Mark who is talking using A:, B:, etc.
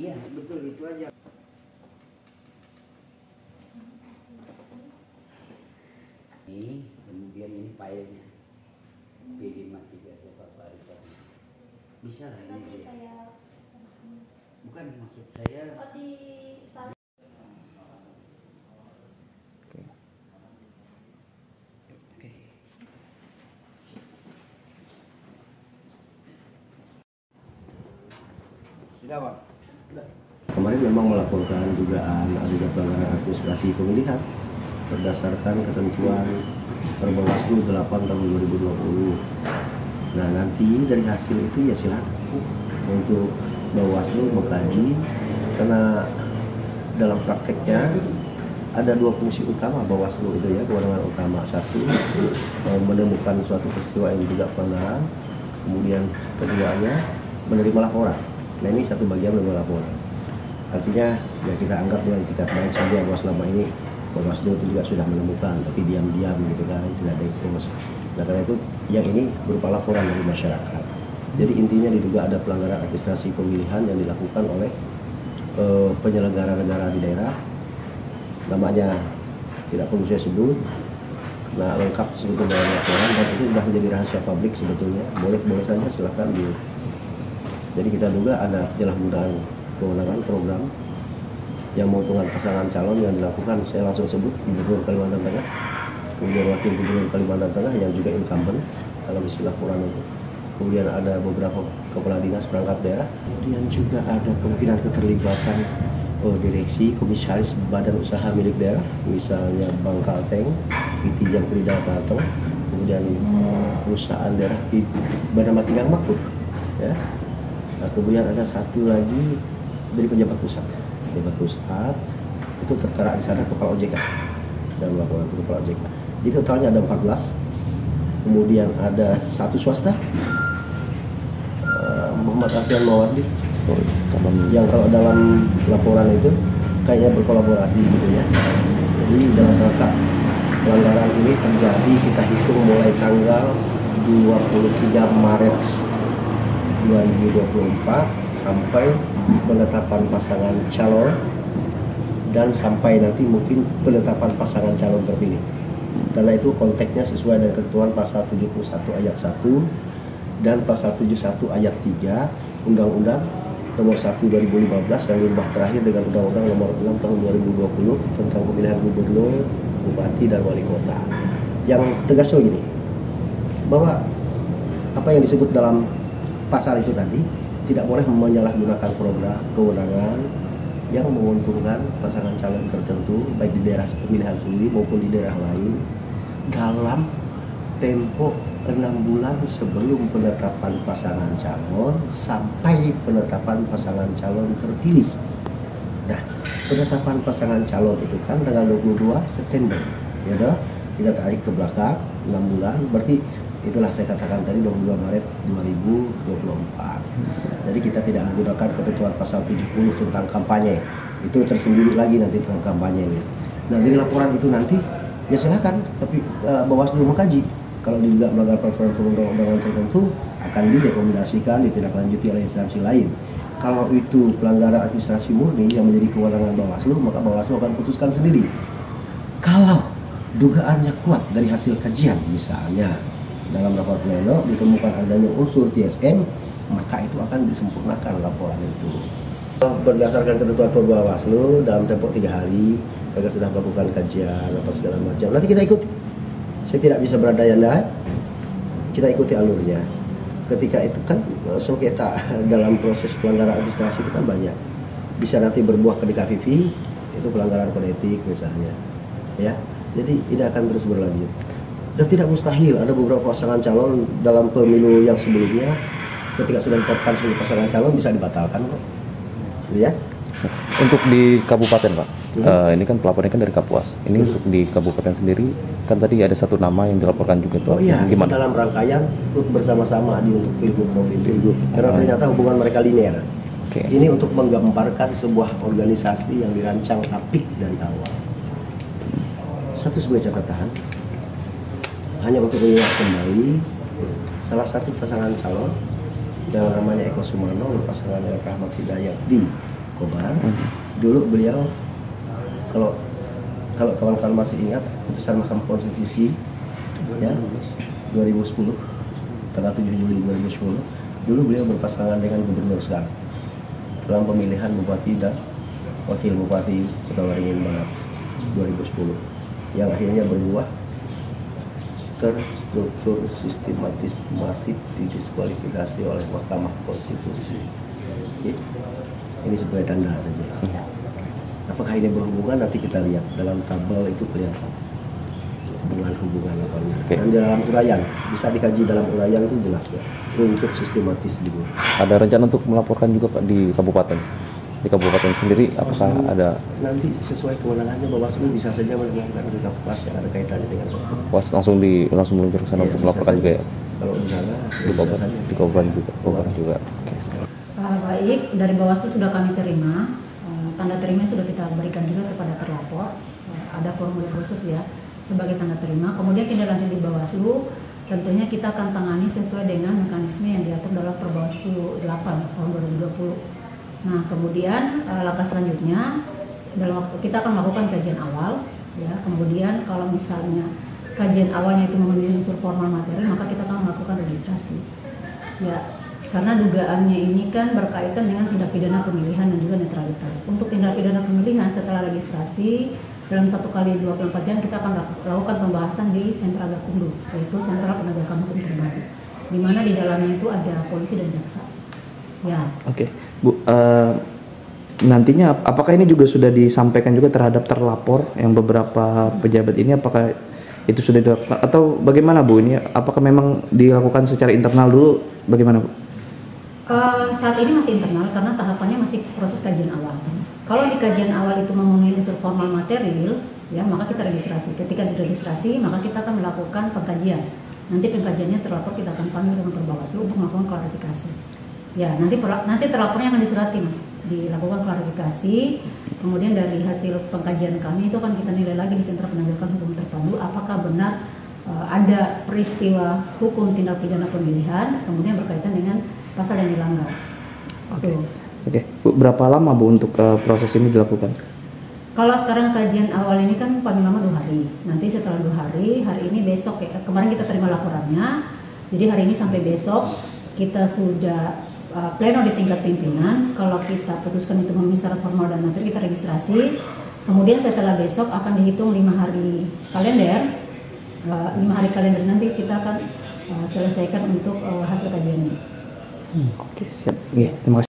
A: Iya betul itu aja. Ini kemudian ini filenya P53 bisa lah ini dia. Bukan maksud saya sudah Bang.
B: Kemarin memang melaporkan dugaan adanya pelanggaran administrasi pemilihan berdasarkan ketentuan Perbawaslu 8 tahun 2020. Nah nanti dari hasil itu ya silakan untuk Bawaslu mengkaji, karena dalam prakteknya ada dua fungsi utama Bawaslu itu ya, kewenangan utama satu menemukan suatu peristiwa yang juga pelanggaran, kemudian keduanya menerima laporan. Nah ini satu bagian menerima laporan. Artinya ya kita anggap dengan tingkat baik saja bahwa selama ini Bawaslu itu juga sudah menemukan, tapi diam-diam gitu kan, tidak ada ekspos. Nah karena itu yang ini berupa laporan dari masyarakat. Jadi intinya diduga ada pelanggaran administrasi pemilihan yang dilakukan oleh penyelenggara negara di daerah. Namanya tidak perlu saya sebut, karena lengkap sebetulnya dalam laporan dan itu sudah menjadi rahasia publik sebetulnya. Boleh saja silakan di. Jadi kita duga ada penyalahgunaan kewenangan program yang menguntungkan pasangan calon yang dilakukan, saya langsung sebut Gubernur Kalimantan Tengah, kemudian Wakil Gubernur Kalimantan Tengah yang juga incumbent dalam isi laporan itu, kemudian ada beberapa kepala dinas perangkat daerah, kemudian juga ada kemungkinan keterlibatan direksi komisaris badan usaha milik daerah, misalnya Bank Kalteng, PT Jam Kerja Kalteng, kemudian perusahaan daerah di Bernama Tigang Makmur, ya. Nah, kemudian ada satu lagi dari pejabat pusat itu tertera di sana kepala OJK dan laporan itu kepala OJK. Jadi totalnya ada 14. Kemudian ada satu swasta, Muhammad Alfian Mawardi, yang kalau dalam laporan itu kayaknya berkolaborasi gitu ya. Jadi dalam rangka pelanggaran ini terjadi kita hitung mulai tanggal 23 Maret 2024 sampai penetapan pasangan calon dan sampai nanti mungkin penetapan pasangan calon terpilih. Karena itu konteksnya sesuai dengan ketentuan pasal 71 ayat 1 dan pasal 71 ayat 3 Undang-Undang nomor 1 2015 yang dirubah terakhir dengan Undang-Undang nomor 6 tahun 2020 tentang pemilihan gubernur, bupati dan wali kota. Yang tegasnya begini, bahwa apa yang disebut dalam pasal itu tadi tidak boleh menyalahgunakan program kewenangan yang menguntungkan pasangan calon tertentu baik di daerah pemilihan sendiri maupun di daerah lain dalam tempo 6 bulan sebelum penetapan pasangan calon sampai penetapan pasangan calon terpilih. Nah, penetapan pasangan calon itu kan tanggal 22 September, ya dah, kita tarik ke belakang 6 bulan, berarti itulah saya katakan tadi 22 Maret 2024. Jadi kita tidak menggunakan ketentuan pasal 70 tentang kampanye. Itu tersendiri lagi nanti tentang kampanyenya. Nah dari laporan itu nanti ya silakan, tapi Bawaslu mengkaji. Kalau diduga melanggar peraturan perundang-undangan tertentu akan direkomendasikan ditindaklanjuti oleh instansi lain. Kalau itu pelanggaran administrasi murni yang menjadi kewenangan Bawaslu, maka Bawaslu akan putuskan sendiri. Kalau dugaannya kuat dari hasil kajian misalnya dalam rapat pleno ditemukan adanya unsur TSM, maka itu akan disempurnakan laporan itu. Berdasarkan ketentuan Perbawaslu dalam tempo 3 hari mereka sudah melakukan kajian apa segala macam. Nanti kita ikuti. Saya tidak bisa berandai-andai. Kita ikuti alurnya. Ketika itu kan sengketa dalam proses pelanggaran administrasi itu kan banyak. Bisa nanti berbuah ke DKPP, itu pelanggaran kode etik misalnya. Ya. Jadi tidak akan terus berlanjut. Dan tidak mustahil ada beberapa pasangan calon dalam pemilu yang sebelumnya ketika sudah ditetapkan sebagai pasangan calon bisa dibatalkan kok. Ya.
C: Untuk di kabupaten Pak, ini kan pelapornya kan dari Kapuas. Ini untuk di kabupaten sendiri kan tadi ada satu nama yang dilaporkan juga tuh.
B: Oh iya,
C: gimana?
B: dalam rangkaian ikut bersama-sama di untuk pilgub provinsi. Karena ternyata hubungan mereka linear.
C: Okay.
B: Ini untuk menggambarkan sebuah organisasi yang dirancang apik dari awal. Satu sebagai catatan, hanya untuk mengingat kembali salah satu pasangan calon yang namanya Eko Sumano berpasangan dengan Rahmat Hidayat di Kobar. Dulu beliau, kalau kawan-kawan masih ingat putusan Mahkamah Konstitusi ya 2010 tanggal 7 Juli 2010, dulu beliau berpasangan dengan gubernur sekarang dalam pemilihan bupati dan wakil bupati Kota Waringin Barat 2010 yang akhirnya berbuah terstruktur, sistematis, masif didiskualifikasi oleh Mahkamah Konstitusi. Oke. Ini sebagai tanda saja. Apakah ini berhubungan, nanti kita lihat dalam tabel itu kelihatan hubungan apa enggak. Dan dalam uraian bisa dikaji, dalam uraian itu jelas ya, runtut sistematis gitu.
C: Ada rencana untuk melaporkan juga Pak di kabupaten sendiri, apakah ada?
B: Nanti sesuai kewenangannya Bawaslu bisa saja melakukan di Kapuas yang ada kaitannya dengan
C: Kapuas langsung meluncur ke sana untuk melaporkan juga ya?
B: Kalau di sana
C: di Kobar juga. Oke.
D: Baik, dari Bawaslu sudah kami terima, tanda terima sudah kita berikan juga kepada terlapor, ada formulir khusus ya sebagai tanda terima. Kemudian kita lanjut di Bawaslu, tentunya kita akan tangani sesuai dengan mekanisme yang diatur dalam Perbawaslu 8 tahun 2020. Nah, kemudian langkah selanjutnya dalam waktu kita akan melakukan kajian awal ya. Kemudian kalau misalnya kajian awalnya itu memenuhi unsur formal materi, maka kita akan melakukan registrasi. Ya, karena dugaannya ini kan berkaitan dengan tindak pidana pemilihan dan juga netralitas. Untuk tindak pidana pemilihan setelah registrasi dalam 1 kali 24 jam kita akan lakukan pembahasan di Sentra Gakumdu, yaitu Sentra Penegakan Hukum Terpadu, di mana di dalamnya itu ada polisi dan jaksa. Ya.
E: Oke, Bu. Nantinya apakah ini juga sudah disampaikan juga terhadap terlapor yang beberapa pejabat ini? Apakah itu sudah dilakukan atau bagaimana, Bu? Ini apakah memang dilakukan secara internal dulu? Bagaimana, Bu?
D: Saat ini masih internal karena tahapannya masih proses kajian awal. Kalau di kajian awal itu memenuhi unsur formal material, ya maka kita registrasi. Ketika diregistrasi, maka kita akan melakukan pengkajian. Nanti pengkajiannya terlapor kita akan panggil ke Bawaslu untuk melakukan klarifikasi. Ya, nanti terlapornya akan disurati, Mas. Dilakukan klarifikasi. Kemudian dari hasil pengkajian kami itu akan kita nilai lagi di Sentra Penegakan Hukum Terpadu apakah benar ada peristiwa hukum tindak pidana pemilihan kemudian berkaitan dengan pasal yang dilanggar.
E: Oke. Bu, berapa lama, Bu, untuk proses ini dilakukan?
D: Kalau sekarang kajian awal ini kan paling lama 2 hari. Nanti setelah 2 hari, hari ini besok ya. Kemarin kita terima laporannya. Jadi hari ini sampai besok kita sudah pleno di tingkat pimpinan. Kalau kita putuskan itu memenuhi syarat formal dan materi, kita registrasi. Kemudian setelah besok akan dihitung 5 hari kalender. 5 hari kalender nanti kita akan selesaikan untuk hasil kajiannya.
E: Oke, siap. Terima kasih.